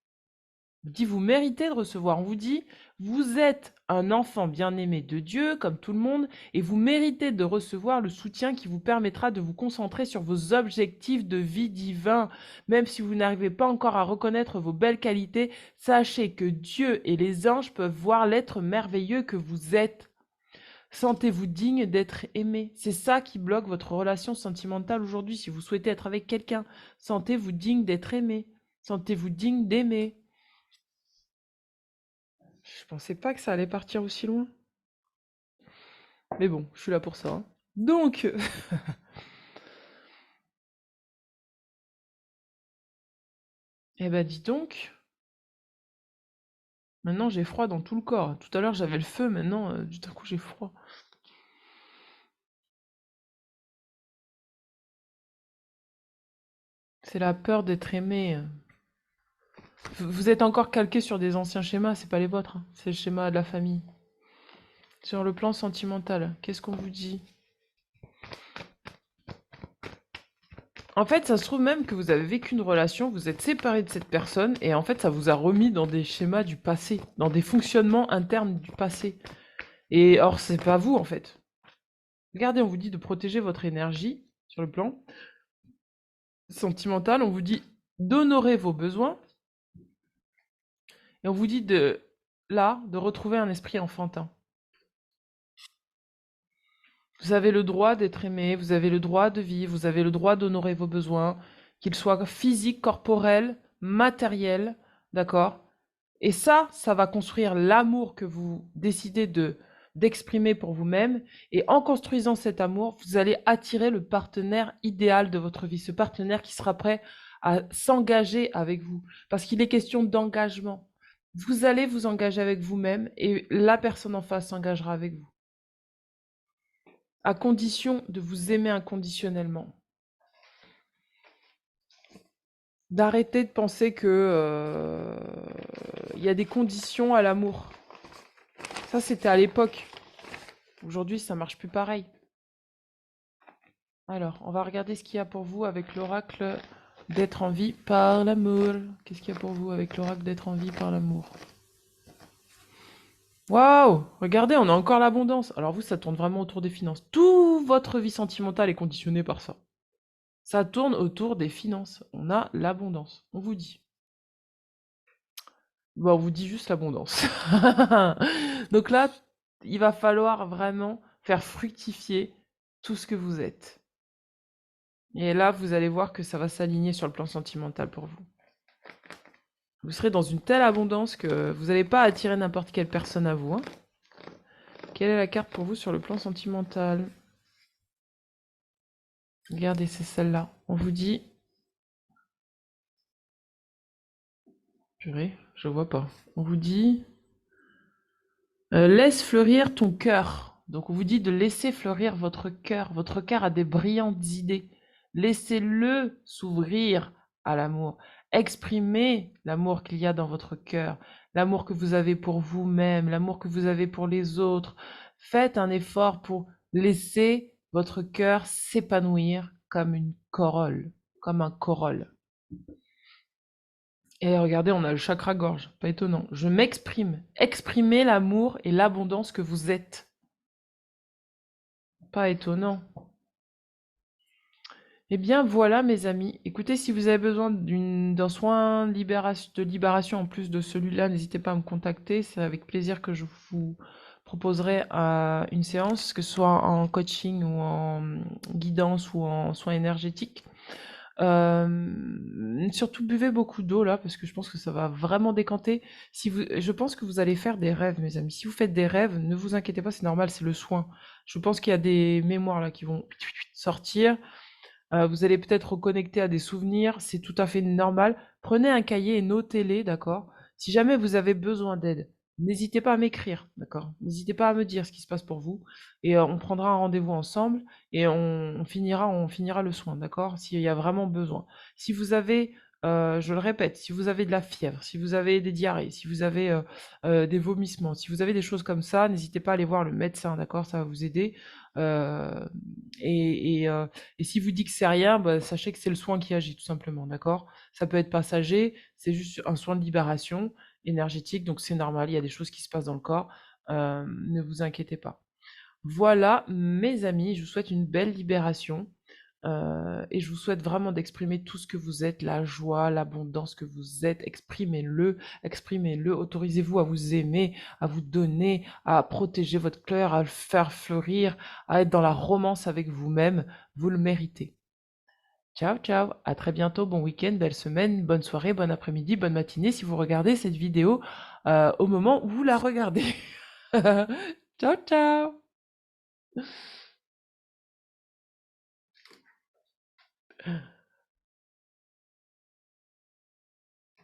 On vous dit, vous méritez de recevoir. On vous dit, vous êtes un enfant bien-aimé de Dieu, comme tout le monde, et vous méritez de recevoir le soutien qui vous permettra de vous concentrer sur vos objectifs de vie divins. Même si vous n'arrivez pas encore à reconnaître vos belles qualités, sachez que Dieu et les anges peuvent voir l'être merveilleux que vous êtes. Sentez-vous digne d'être aimé. C'est ça qui bloque votre relation sentimentale aujourd'hui. Si vous souhaitez être avec quelqu'un, sentez-vous digne d'être aimé. Sentez-vous digne d'aimer. Je pensais pas que ça allait partir aussi loin. Mais bon, je suis là pour ça, hein. Donc, eh ben dis donc, maintenant j'ai froid dans tout le corps. Tout à l'heure j'avais le feu, maintenant du coup j'ai froid. C'est la peur d'être aimé. Vous êtes encore calqué sur des anciens schémas, c'est pas les vôtres, hein. C'est le schéma de la famille. Sur le plan sentimental, qu'est-ce qu'on vous dit? En fait, ça se trouve même que vous avez vécu une relation, vous êtes séparé de cette personne, et en fait, ça vous a remis dans des schémas du passé, dans des fonctionnements internes du passé. Et or, c'est pas vous, en fait. Regardez, on vous dit de protéger votre énergie sur le plan sentimental, on vous dit d'honorer vos besoins, et on vous dit de retrouver un esprit enfantin. Vous avez le droit d'être aimé, vous avez le droit de vivre, vous avez le droit d'honorer vos besoins, qu'ils soient physiques, corporels, matériels, d'accord? Et ça va construire l'amour que vous décidez d'exprimer pour vous-même. Et en construisant cet amour, vous allez attirer le partenaire idéal de votre vie, ce partenaire qui sera prêt à s'engager avec vous. Parce qu'il est question d'engagement. Vous allez vous engager avec vous-même et la personne en face s'engagera avec vous. À condition de vous aimer inconditionnellement. D'arrêter de penser que il y a des conditions à l'amour. Ça, c'était à l'époque. Aujourd'hui, ça marche plus pareil. Alors, on va regarder ce qu'il y a pour vous avec l'oracle d'être en vie par l'amour. Qu'est-ce qu'il y a pour vous avec l'oracle d'être en vie par l'amour? Waouh! Regardez, on a encore l'abondance. Alors vous, ça tourne vraiment autour des finances. Toute votre vie sentimentale est conditionnée par ça. Ça tourne autour des finances. On a l'abondance. On vous dit. Bon, on vous dit juste l'abondance. Donc là, il va falloir vraiment faire fructifier tout ce que vous êtes. Et là, vous allez voir que ça va s'aligner sur le plan sentimental pour vous. Vous serez dans une telle abondance que vous n'allez pas attirer n'importe quelle personne à vous, hein. Quelle est la carte pour vous sur le plan sentimental? Regardez, c'est celle-là. On vous dit... Purée, je vois pas. On vous dit... laisse fleurir ton cœur. Donc on vous dit de laisser fleurir votre cœur. Votre cœur a des brillantes idées. Laissez-le s'ouvrir à l'amour. Exprimez l'amour qu'il y a dans votre cœur, l'amour que vous avez pour vous-même, l'amour que vous avez pour les autres. Faites un effort pour laisser votre cœur s'épanouir comme une corolle, comme un corolle. Et regardez, on a le chakra gorge, pas étonnant. Je m'exprime. Exprimez l'amour et l'abondance que vous êtes. Pas étonnant. Eh bien voilà mes amis. Écoutez, si vous avez besoin d'un soin de libération en plus de celui-là, n'hésitez pas à me contacter. C'est avec plaisir que je vous proposerai une séance, que ce soit en coaching ou en guidance ou en soins énergétiques. Surtout buvez beaucoup d'eau là, parce que je pense que ça va vraiment décanter. Je pense que vous allez faire des rêves, mes amis. Si vous faites des rêves, ne vous inquiétez pas, c'est normal, c'est le soin. Je pense qu'il y a des mémoires là qui vont sortir. Vous allez peut-être reconnecter à des souvenirs, c'est tout à fait normal. Prenez un cahier et notez-les, d'accord? Si jamais vous avez besoin d'aide, n'hésitez pas à m'écrire, d'accord? N'hésitez pas à me dire ce qui se passe pour vous et on prendra un rendez-vous ensemble et on finira le soin, d'accord? S'il y a vraiment besoin. Si vous avez, je le répète, si vous avez de la fièvre, si vous avez des diarrhées, si vous avez des vomissements, si vous avez des choses comme ça, n'hésitez pas à aller voir le médecin, d'accord? Ça va vous aider. Euh, et si vous dites que c'est rien, bah, sachez que c'est le soin qui agit, tout simplement, d'accord? Ça peut être passager, c'est juste un soin de libération énergétique, donc c'est normal, il y a des choses qui se passent dans le corps, ne vous inquiétez pas. Voilà, mes amis, je vous souhaite une belle libération. Et je vous souhaite vraiment d'exprimer tout ce que vous êtes, la joie, l'abondance que vous êtes. Exprimez-le, exprimez-le. Autorisez-vous à vous aimer, à vous donner, à protéger votre cœur, à le faire fleurir, à être dans la romance avec vous-même. Vous le méritez. Ciao, ciao. À très bientôt. Bon week-end, belle semaine, bonne soirée, bon après-midi, bonne matinée si vous regardez cette vidéo au moment où vous la regardez. Ciao, ciao.